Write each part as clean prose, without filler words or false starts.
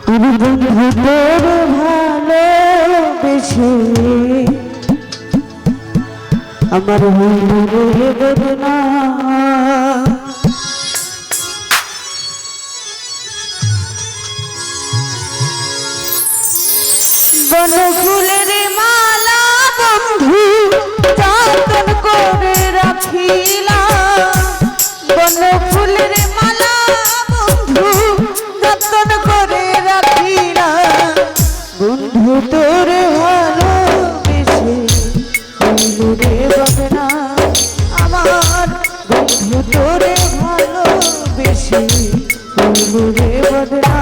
বন্ধু তোর ভালোবেসে আমার হইল রে বেদনা বন ফুলের মালা বন্ধু যতন করে রাখিলাম বন ফুলের মালা বন্ধু যতন করে রাখিলাম বন্ধু তোর ভালোবেসে হইল রে বেদনা আমার বন্ধু তোর ভালোবেসে হইল রে বেদনা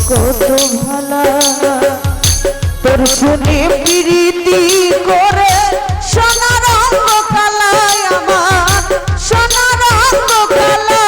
কত ভালা তোর শুনে প্রীতি করে সোনার রঙ কালায় আমার সোনার রঙ কালায়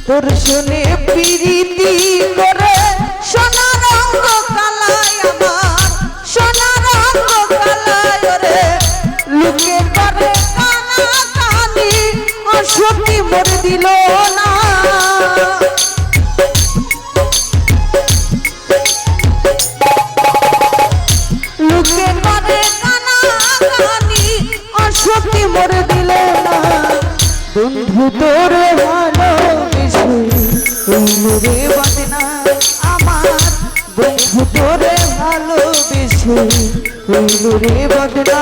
তোর শুনে প্রীতি করে সোনার রঙ কালায় আমার সোনার রঙ কালায় রে লুকে করে কানা কানি অসতি মোর দিল না লুকে করে কানা কানি অসতি মোর দিল না বন্ধু তোর ভালোবেসে হইল রে বেদনা আমার বন্ধু তোর ভালোবেসে হইল রে বেদনা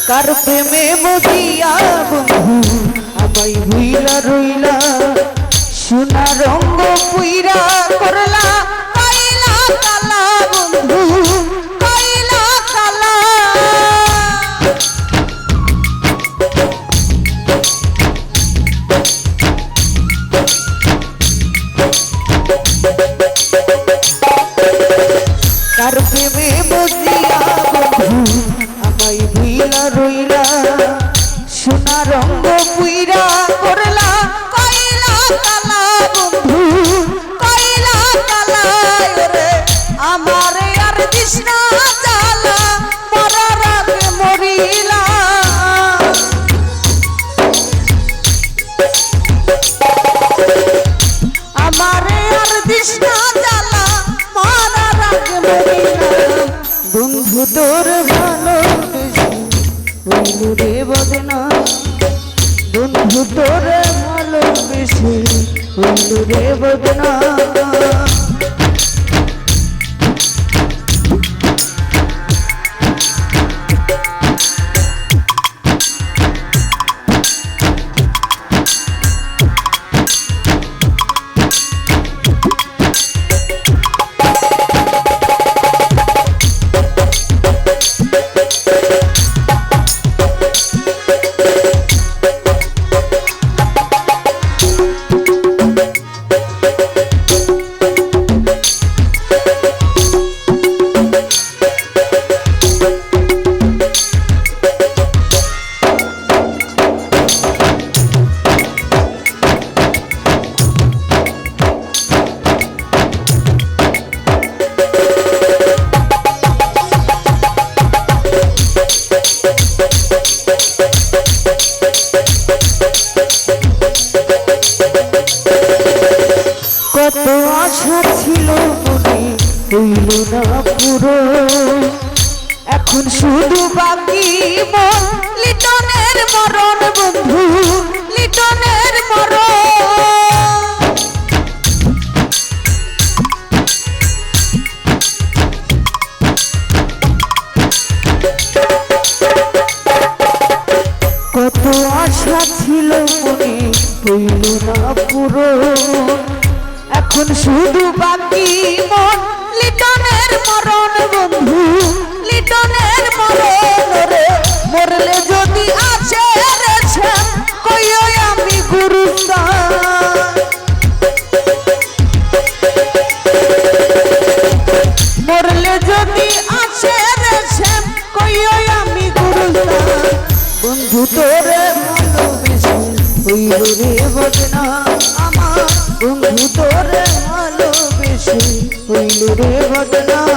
কার প্রেমে মজিয়া বন্ধু আমায় ভুইলা রইলা সোনা রঙ পুইরা করলা কাইলা কালা বন্ধু কাইলা কালা কার প্রেমে মজিয়া বন্ধু আমায় ভুইলা রইলা সোনা রঙ পুইরা করলা কইলা কালা বন্ধু কইলা কালা রে আমার আর তৃষ্ণা জ্বালা মরার আগে মরিলা আমার আর তৃষ্ণা জ্বালা মরার আগে মরিলা বন্ধু তোর ভালোবেসে হইল রে বেদনা বন্ধু তোর ভালোবেসে হইল রে বেদনা কত আশা ছিল মনে হইল না পুরো, এখন শুধু বাকি মন লিটনের মরণ বন্ধু, লিটনের মরণ। কত আশা ছিল মনে হইল না পুরো, এখন শুধু বাকি মন লিটনের মরণ বন্ধু, লিটনের মরণ রে। মরলে যদি আছে রে শ্যাম কইও আমি গুরুস্থান, মরলে যদি আছে রে শ্যাম কইও আমি গুরুস্থান। বন্ধু তোরে ভালোবেসে হইল রে বদনাম আমার, বন্ধু তোরে ভালোবেসে হইল রে বদনাম।